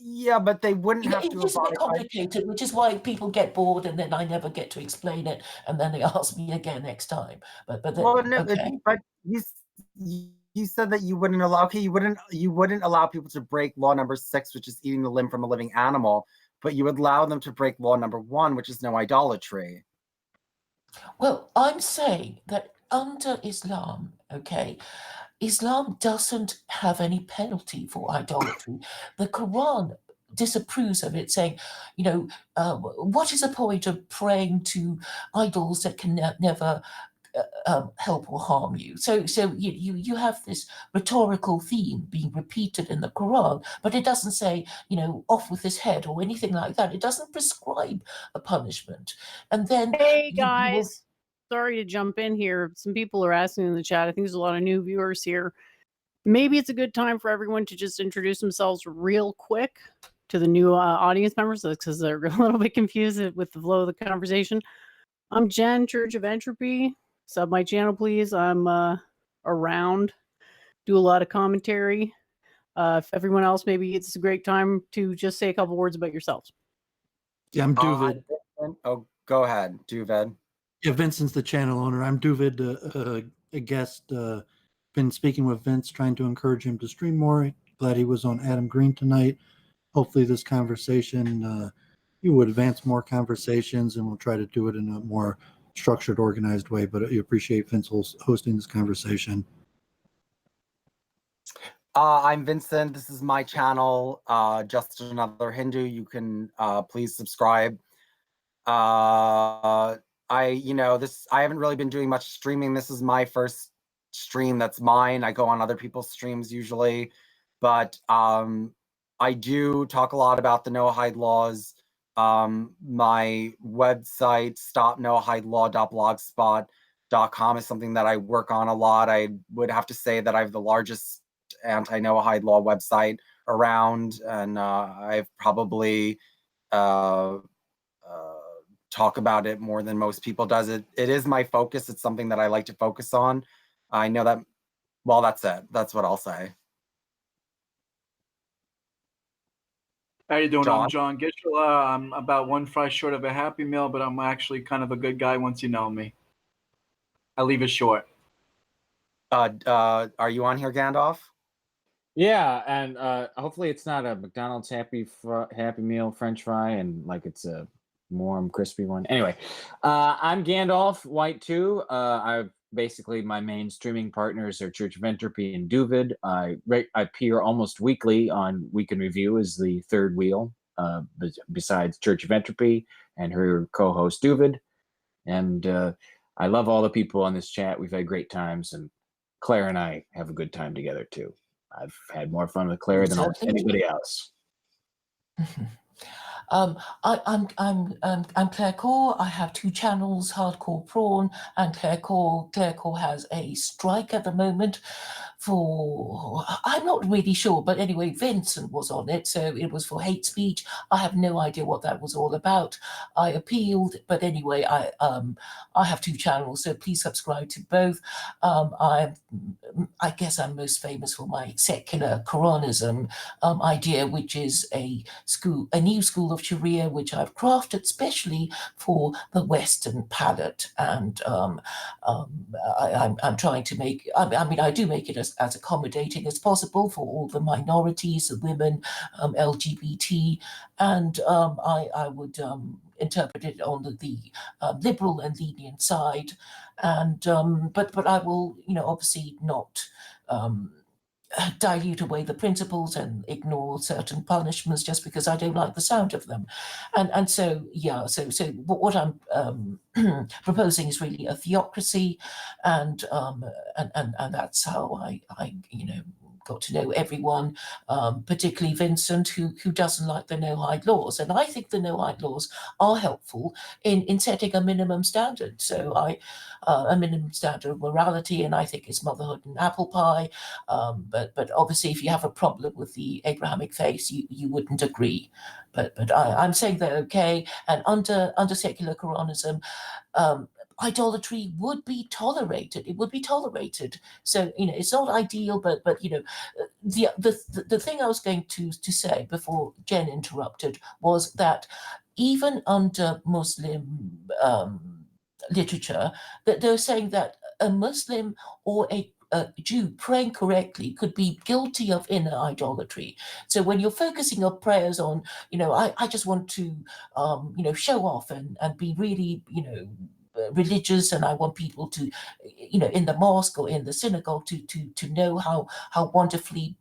Yeah, but they wouldn't have to. It's a bit complicated, which is why people get bored, and then I never get to explain it, and then they ask me again next time. But you said that you wouldn't allow. Okay, you wouldn't allow people to break law number 6, which is eating the limb from a living animal, but you would allow them to break law number 1, which is no idolatry. Well, I'm saying that under Islam, okay, Islam doesn't have any penalty for idolatry. The Quran disapproves of it, saying, what is the point of praying to idols that can never help or harm you? So you have this rhetorical theme being repeated in the Quran, but it doesn't say, off with his head or anything like that. It doesn't prescribe a punishment. And then hey guys. sorry to jump in here. Some people are asking in the chat. I think there's a lot of new viewers here. Maybe it's a good time for everyone to just introduce themselves real quick to the new audience members, because they're a little bit confused with the flow of the conversation. I'm Jen, Church of Entropy. Sub my channel, please. I'm around, do a lot of commentary. If everyone else, maybe it's a great time to just say a couple words about yourselves. Yeah, I'm Duvid. Oh, go ahead, Duvid. Yeah, Vincent's the channel owner. I'm Duvid, a guest. Been speaking with Vince, trying to encourage him to stream more. Glad he was on Adam Green tonight. Hopefully this conversation, you would advance more conversations, and we'll try to do it in a more structured, organized way. But I appreciate Vince hosting this conversation. I'm Vincent. This is my channel, Just Another Hindu. You can please subscribe. I haven't really been doing much streaming. This is my first stream that's mine. I go on other people's streams usually, but I do talk a lot about the Noahide laws. My website, stopnoahidelaw.blogspot.com, is something that I work on a lot. I would have to say that I have the largest anti-Noahide law website around, and I've probably talk about it more than most people does. It is my focus. It's something that I like to focus on. I know that. Well, that's it. That's what I'll say. How you doing? John? I'm John Gitchell. I'm about one fry short of a Happy Meal, but I'm actually kind of a good guy once you know me. I leave it short. Are you on here, Gandalf? Yeah, and hopefully it's not a McDonald's Happy Meal French fry and like it's a warm, crispy one. Anyway, I'm Gandalf White 2. Basically my main streaming partners are Church of Entropy and Duvid. I appear almost weekly on Week in Review as the third wheel, besides Church of Entropy and her co-host Duvid. And I love all the people on this chat. We've had great times, and Claire and I have a good time together too. I've had more fun with Claire than almost anybody else. I'm Claire Core. I have two channels, Hardcore Prawn and Claire Core. Claire Core has a strike at the moment for, I'm not really sure, but anyway, Vincent was on it, so it was for hate speech. I have no idea what that was all about. I appealed, but anyway, I have two channels, so please subscribe to both. I guess I'm most famous for my secular Koranism idea, which is a new school of Sharia, which I've crafted specially for the Western palate, and I'm trying to make. I mean, I do make it as accommodating as possible for all the minorities, the women, LGBT, and I would interpret it on the liberal and lenient side, and but I will, obviously not dilute away the principles and ignore certain punishments just because I don't like the sound of them, and so yeah, so what I'm proposing is really a theocracy, and that's how I got to know everyone, particularly Vincent, who doesn't like the Noahide laws, and I think the Noahide laws are helpful in setting a minimum standard. So a minimum standard of morality, and I think it's motherhood and apple pie. But obviously, if you have a problem with the Abrahamic faith, you wouldn't agree. But I'm saying they're okay, and under secular Koranism, idolatry would be tolerated. It would be tolerated. So it's not ideal, but the thing I was going to say before Jen interrupted was that even under Muslim literature, that they're saying that a Muslim or a Jew praying correctly could be guilty of inner idolatry. So when you're focusing on prayers on, I just want to, show off and be really, religious, and I want people to, in the mosque or in the synagogue to know how wonderfully,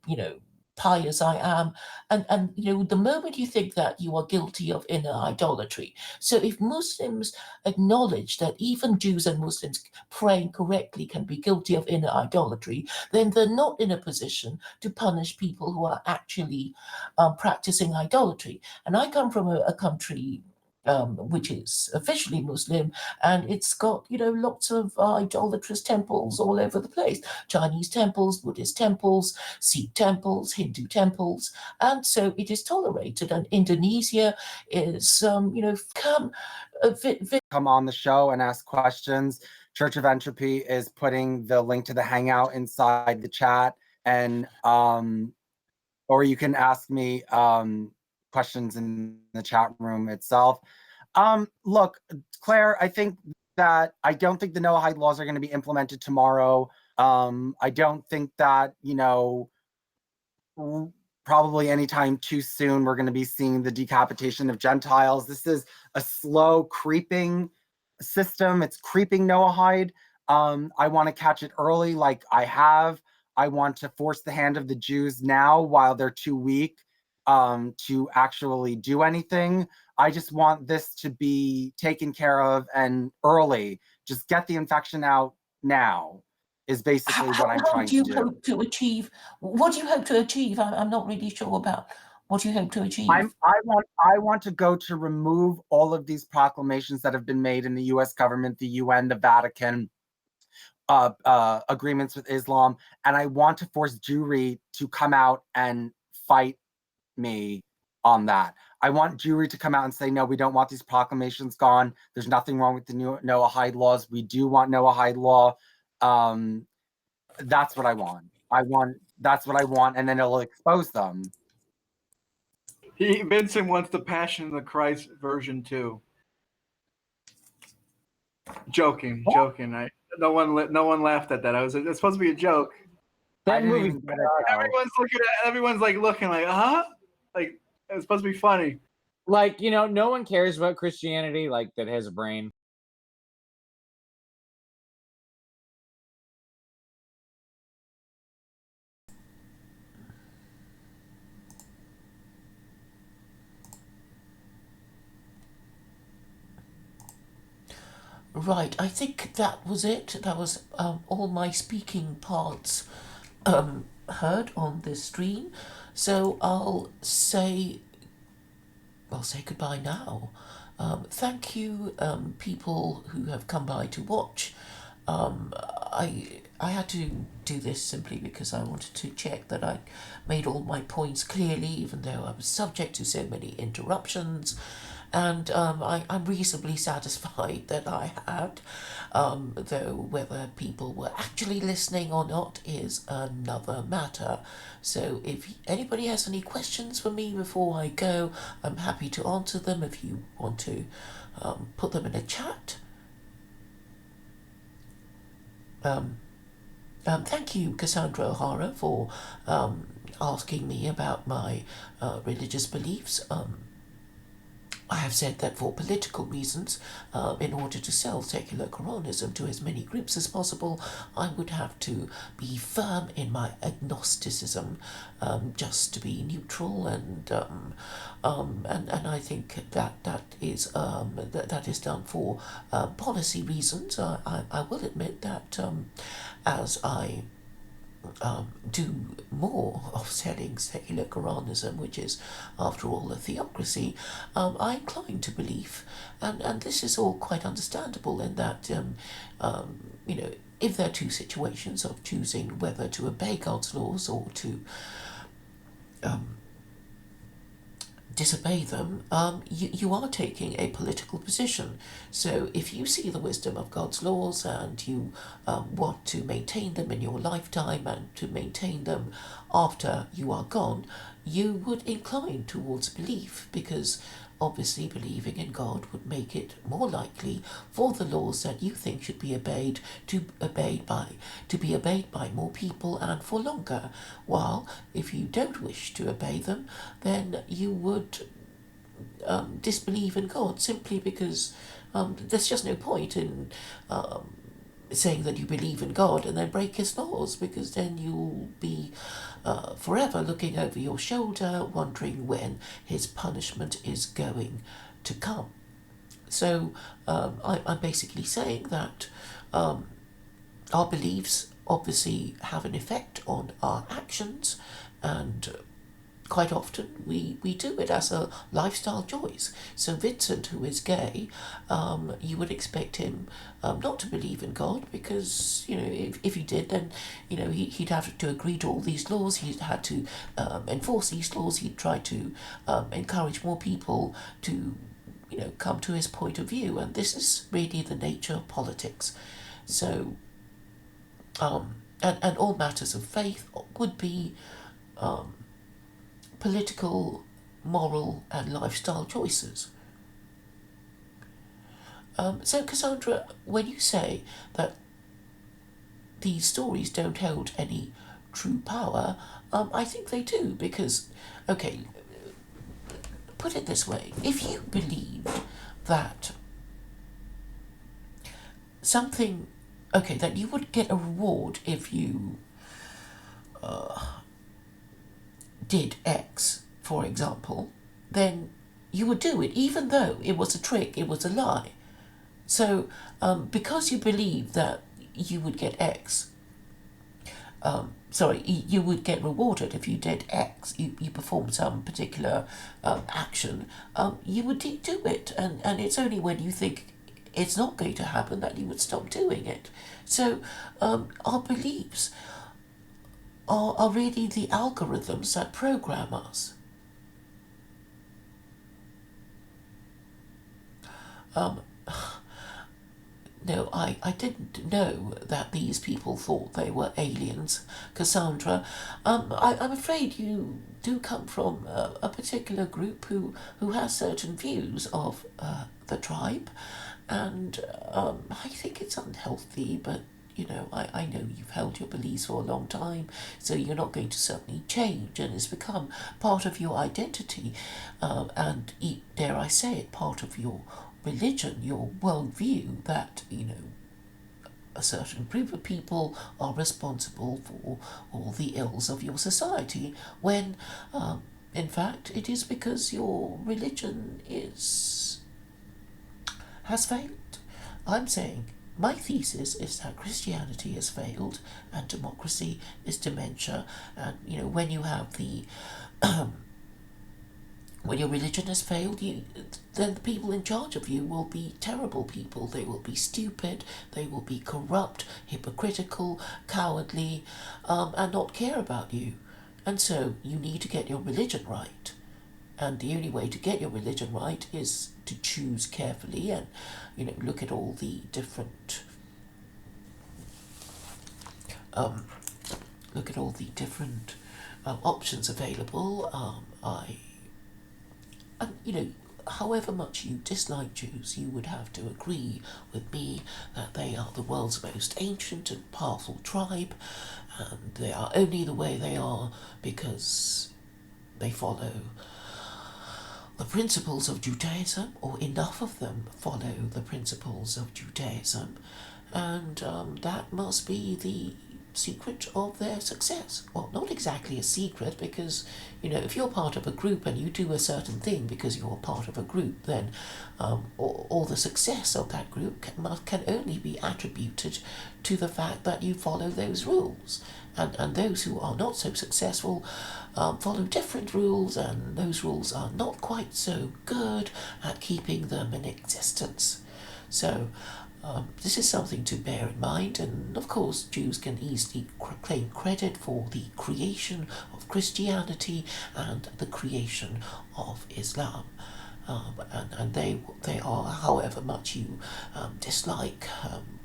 pious I am, and the moment you think that, you are guilty of inner idolatry. So if Muslims acknowledge that even Jews and Muslims praying correctly can be guilty of inner idolatry, then they're not in a position to punish people who are actually practicing idolatry. And I come from a country which is officially Muslim, and it's got, lots of idolatrous temples all over the place. Chinese temples, Buddhist temples, Sikh temples, Hindu temples, and so it is tolerated. And Indonesia is, come on the show and ask questions. Church of Entropy is putting the link to the Hangout inside the chat, and or you can ask me questions in the chat room itself. Look, Claire, I think that I don't think the Noahide laws are going to be implemented tomorrow. I don't think that, probably anytime too soon we're going to be seeing the decapitation of Gentiles. This is a slow creeping system. It's creeping Noahide. I want to catch it early like I have. I want to force the hand of the Jews now while they're too weak to actually do anything. I just want this to be taken care of and early. Just get the infection out now is basically what I'm trying to do. Hope to achieve? What do you hope to achieve? I'm not really sure about what you hope to achieve. I want to go to remove all of these proclamations that have been made in the U.S. government, the UN, the Vatican, agreements with Islam, and I want to force Jewry to come out and fight me on that. I want Jewry to come out and say, no, we don't want these proclamations gone. There's nothing wrong with the new Noahide laws. We do want Noahide law. That's what I want. That's what I want, and then it'll expose them. Vincent wants the Passion of the Christ version too. Joking. No one laughed at that. It's supposed to be a joke. That movie. Everyone's like looking like, huh? Like it's supposed to be funny. Like, no one cares about Christianity like that has a brain. Right, I think that was it. That was all my speaking parts heard on this stream. So I'll say goodbye now. Thank you, people who have come by to watch. I had to do this simply because I wanted to check that I made all my points clearly, even though I was subject to so many interruptions. And I'm reasonably satisfied that I had, though whether people were actually listening or not is another matter. So if anybody has any questions for me before I go, I'm happy to answer them if you want to put them in a chat. Thank you, Cassandra O'Hara, for asking me about my religious beliefs. I have said that for political reasons, in order to sell secular Koranism to as many groups as possible, I would have to be firm in my agnosticism, just to be neutral, and I think that is done for policy reasons. I will admit that as I do more of selling secular Koranism, which is, after all, a theocracy, I incline to belief, and this is all quite understandable in that, if there are two situations of choosing whether to obey God's laws or to disobey them, you are taking a political position. So if you see the wisdom of God's laws and you want to maintain them in your lifetime and to maintain them after you are gone, you would incline towards belief, because obviously believing in God would make it more likely for the laws that you think should be obeyed to be obeyed by more people and for longer. While if you don't wish to obey them, then you would disbelieve in God, simply because there's just no point in saying that you believe in God and then break his laws, because then you'll be forever looking over your shoulder, wondering when his punishment is going to come. So I'm basically saying that our beliefs obviously have an effect on our actions, and quite often we do it as a lifestyle choice. So Vincent, who is gay, you would expect him not to believe in God, because if he did, then he'd have to agree to all these laws. He'd had to enforce these laws. He'd try to encourage more people to come to his point of view, and this is really the nature of politics. So and all matters of faith would be political, moral, and lifestyle choices. So, Cassandra, when you say that these stories don't hold any true power, I think they do, because, okay, put it this way: if you believed that something, okay, that you would get a reward if you did X, for example, then you would do it, even though it was a trick, it was a lie. So, because you believe that you would get X, you would get rewarded if you did X, you performed some particular action, you would do it, and it's only when you think it's not going to happen that you would stop doing it. So, our beliefs are really the algorithms that program us. No, I didn't know that these people thought they were aliens, Cassandra. I'm afraid you do come from a particular group who has certain views of the tribe, and I think it's unhealthy, but I know you've held your beliefs for a long time, so you're not going to suddenly change, and it's become part of your identity, and dare I say it, part of your religion, your worldview, that a certain group of people are responsible for all the ills of your society, when in fact it is because your religion has failed. I'm saying my thesis is that Christianity has failed and democracy is dementia, and when you have the when your religion has failed, then the people in charge of you will be terrible people. They will be stupid, they will be corrupt, hypocritical, cowardly, and not care about you. And so you need to get your religion right. And the only way to get your religion right is to choose carefully and, look at all the different options available. However much you dislike Jews, you would have to agree with me that they are the world's most ancient and powerful tribe, and they are only the way they are because they follow the principles of Judaism, or enough of them follow the principles of Judaism, and that must be the secret of their success. Well, not exactly a secret, because if you're part of a group and you do a certain thing because you're part of a group, then all the success of that group can only be attributed to the fact that you follow those rules. And those who are not so successful follow different rules, and those rules are not quite so good at keeping them in existence. So this is something to bear in mind, and of course Jews can easily claim credit for the creation of Christianity and the creation of Islam. And they are, however much you dislike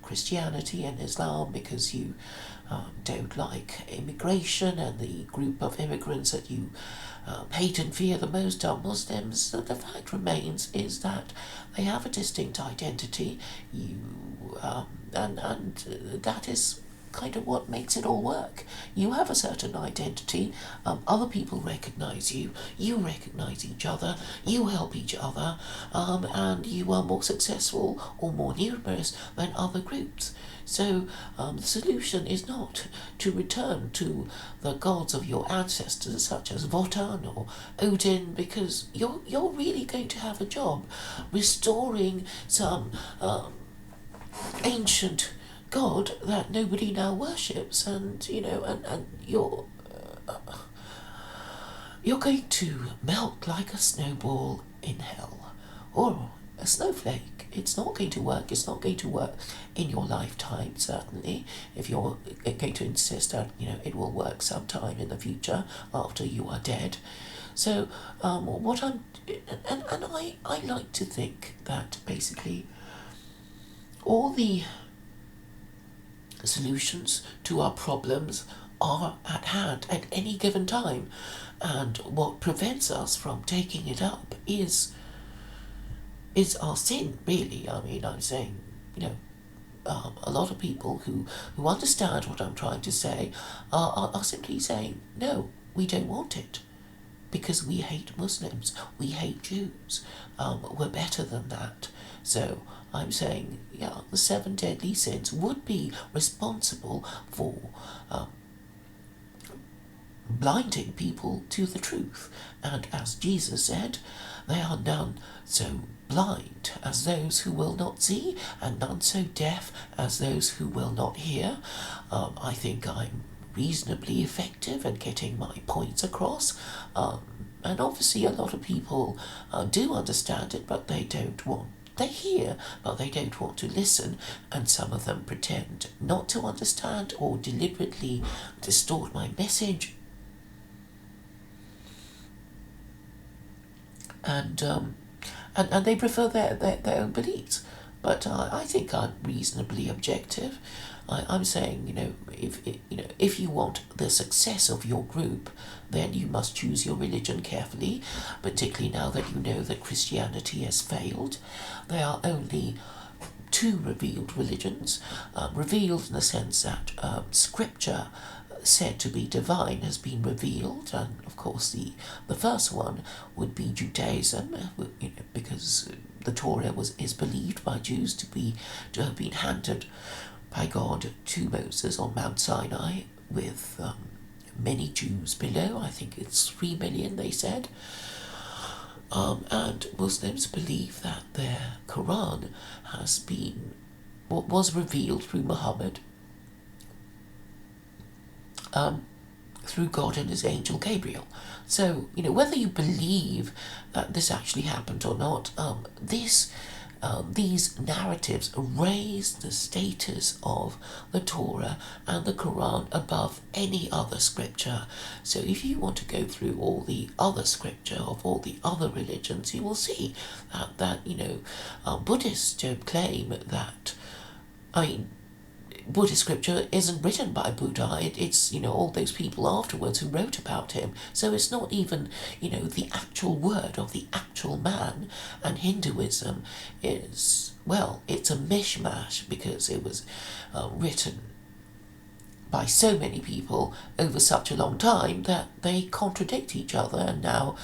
Christianity and Islam because you don't like immigration and the group of immigrants that you hate and fear the most are Muslims, the fact remains is that they have a distinct identity. And that is kind of what makes it all work. You have a certain identity, other people recognize you, you recognize each other, you help each other, and you are more successful or more numerous than other groups. So the solution is not to return to the gods of your ancestors, such as Wotan or Odin, because you're really going to have a job restoring some ancient god that nobody now worships, and and you're you're going to melt like a snowball in hell, or a snowflake. It's not going to work. It's not going to work in your lifetime, certainly, if you're going to insist that, it will work sometime in the future after you are dead. So, what I'm, and I like to think that basically all the solutions to our problems are at hand at any given time, and what prevents us from taking it up is our sin, really. I mean, I'm saying, a lot of people who understand what I'm trying to say are simply saying, no, we don't want it. Because we hate Muslims, we hate Jews, we're better than that. So I'm saying, the 7 deadly sins would be responsible for blinding people to the truth. And as Jesus said, they are none so blind as those who will not see, and none so deaf as those who will not hear. I think I'm reasonably effective at getting my points across. And obviously a lot of people do understand it, but they don't want. They hear, but they don't want to listen, and some of them pretend not to understand or deliberately distort my message. And they prefer their own beliefs. But I think I'm reasonably objective. I'm saying, if you want the success of your group, then you must choose your religion carefully, particularly now that you know that Christianity has failed. There are only 2 revealed religions, revealed in the sense that Scripture said to be divine has been revealed, and of course the first one would be Judaism, because the Torah is believed by Jews to have been handed by God to Moses on Mount Sinai, with many Jews below. I think it's 3 million, they said. And Muslims believe that their Quran was revealed through Muhammad, through God and his angel Gabriel. So, whether you believe that this actually happened or not, these narratives raise the status of the Torah and the Quran above any other scripture. So if you want to go through all the other scripture of all the other religions, you will see that Buddhists don't claim that. Buddhist scripture isn't written by Buddha. It's all those people afterwards who wrote about him. So it's not even the actual word of the actual man. And Hinduism is, well, it's a mishmash because it was written by so many people over such a long time that they contradict each other. And now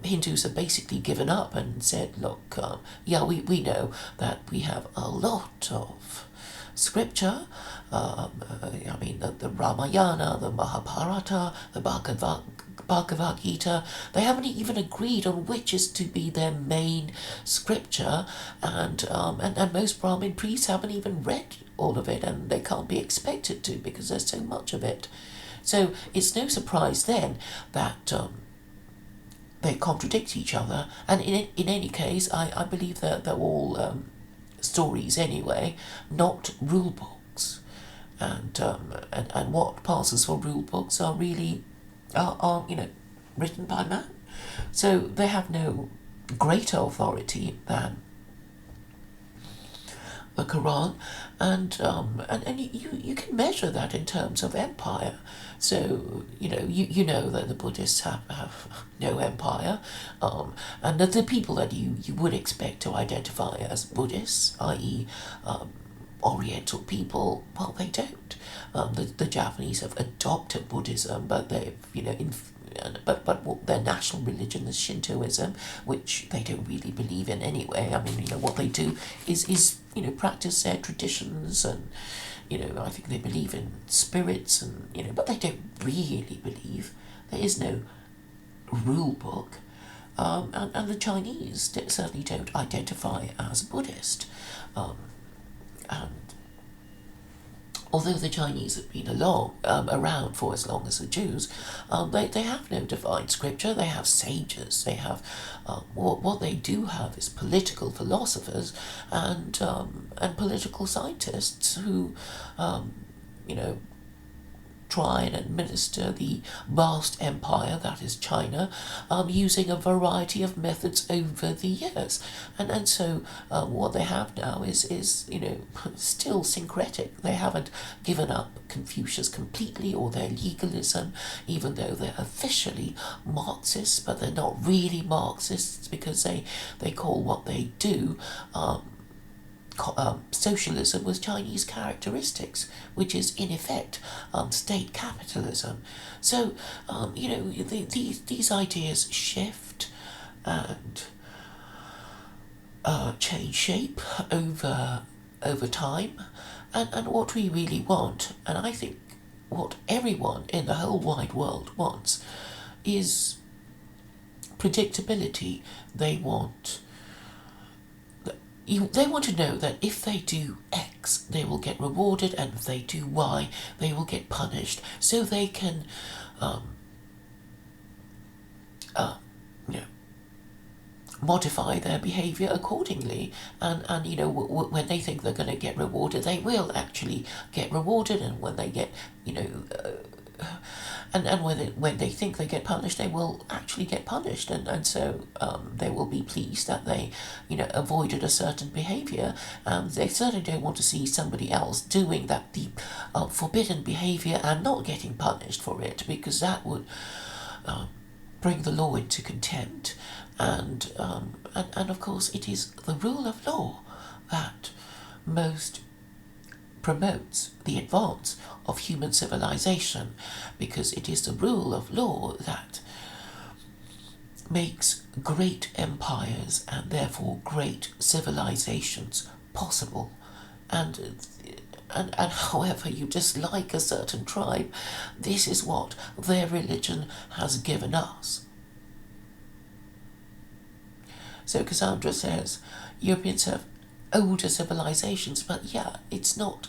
Hindus have basically given up and said, look, we know that we have a lot of scripture, the Ramayana, the Mahabharata, the Bhagavad Gita. They haven't even agreed on which is to be their main scripture, and most Brahmin priests haven't even read all of it, and they can't be expected to because there's so much of it. So it's no surprise then that they contradict each other, and in any case, I believe that they're all stories anyway, not rule books, and what passes for rule books are really are written by man, so they have no greater authority than the Quran, and you can measure that in terms of empire. So you know that the Buddhists have no empire, and that the people that you would expect to identify as Buddhists, i.e. Oriental people, well, they don't. The Japanese have adopted Buddhism, but they've but their national religion is Shintoism, which they don't really believe in anyway. I mean, what they do is practice their traditions, and I think they believe in spirits, and but they don't really believe. There is no rule book, and the Chinese certainly don't identify as Buddhist, and although the Chinese have been around for as long as the Jews, they have no divine scripture. They have sages. They have what they do have is political philosophers and political scientists who, you know, try and administer the vast empire that is China, using a variety of methods over the years. And so what they have now is, you know, still syncretic. They haven't given up Confucius completely or their legalism, even though they're officially Marxists, but they're not really Marxists because they call what they do socialism with Chinese characteristics, which is in effect state capitalism. So you know, these ideas shift and change shape over time, and what we really want, and I think what everyone in the whole wide world wants, is predictability. They want to know that if they do X, they will get rewarded, and if they do Y, they will get punished, so they can, you know, modify their behavior accordingly. And you know, when they think they're going to get rewarded, they will actually get rewarded, and when they get, you know, and when they think they get punished, they will actually get punished, and so they will be pleased that they, you know, avoided a certain behaviour. They certainly don't want to see somebody else doing that deep, forbidden behaviour and not getting punished for it, because that would bring the law into contempt. And of course, it is the rule of law that most promotes the advance of human civilization, because it is the rule of law that makes great empires and therefore great civilizations possible. And however you dislike a certain tribe, this is what their religion has given us. So Cassandra says Europeans have older civilizations, but yeah, it's not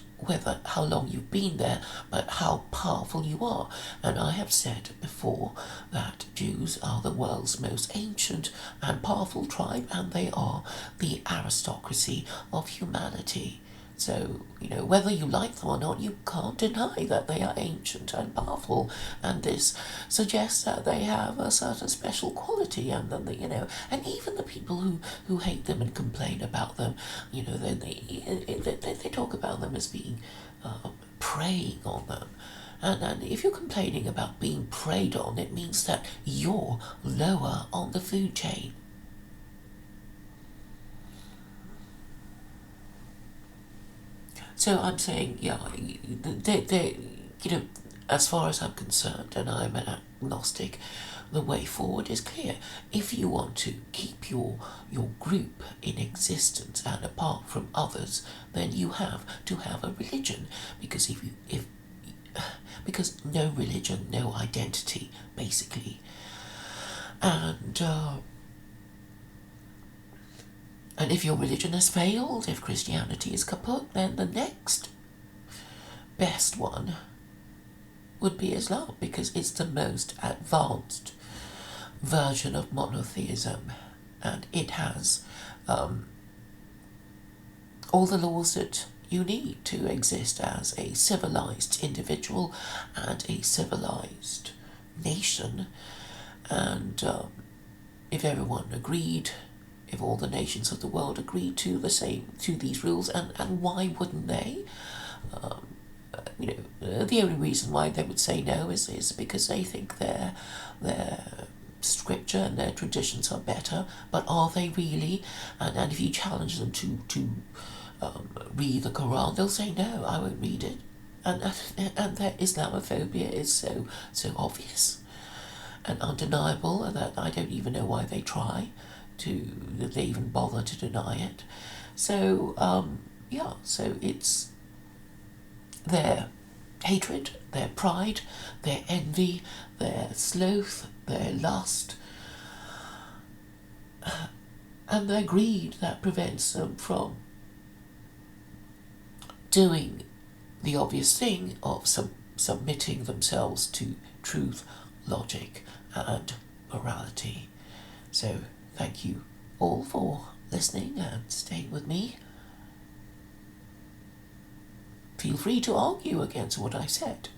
how long you've been there, but how powerful you are. And I have said before that Jews are the world's most ancient and powerful tribe, and they are the aristocracy of humanity. So, you know, whether you like them or not, you can't deny that they are ancient and powerful, and this suggests that they have a certain special quality, and then you know, and even the people who hate them and complain about them, you know, they talk about them as being preying on them. And if you're complaining about being preyed on, it means that you're lower on the food chain. So I'm saying, yeah, they, you know, as far as I'm concerned, and I'm an agnostic, the way forward is clear. If you want to keep your group in existence and apart from others, then you have to have a religion, because because no religion, no identity, basically, and if your religion has failed, if Christianity is kaput, then the next best one would be Islam, because it's the most advanced version of monotheism, and it has all the laws that you need to exist as a civilized individual and a civilized nation. And if everyone agreed, if all the nations of the world agreed to these rules, and why wouldn't they? You know, the only reason why they would say no is because they think their scripture and their traditions are better. But are they really? And if you challenge them to read the Quran, they'll say no, I won't read it. And their Islamophobia is so obvious and undeniable that I don't even know why they they even bother to deny it. So yeah, so it's their hatred, their pride, their envy, their sloth, their lust, and their greed that prevents them from doing the obvious thing of submitting themselves to truth, logic, and morality. So, thank you all for listening and staying with me. Feel free to argue against what I said,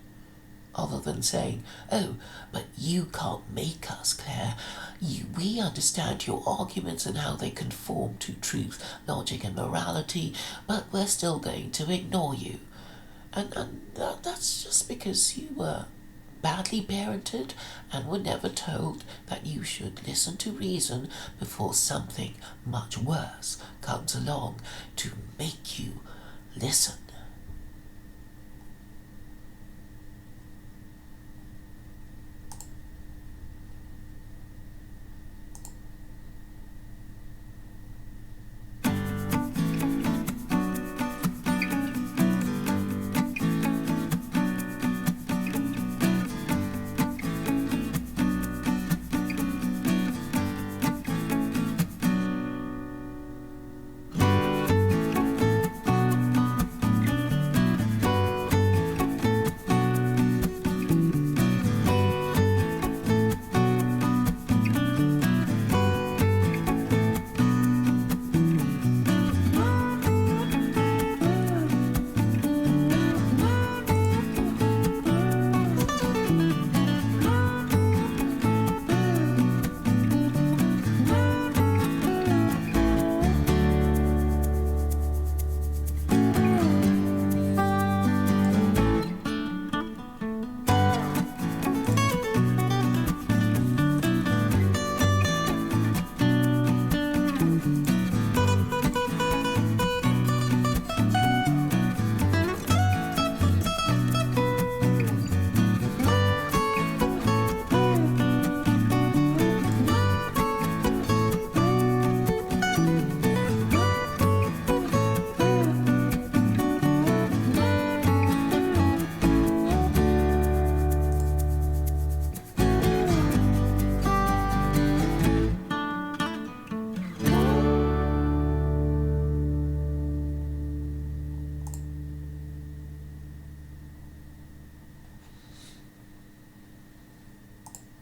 other than saying, "Oh, but you can't make us, Claire. We understand your arguments and how they conform to truth, logic, and morality, but we're still going to ignore you." And that's just because you were badly parented and were never told that you should listen to reason before something much worse comes along to make you listen.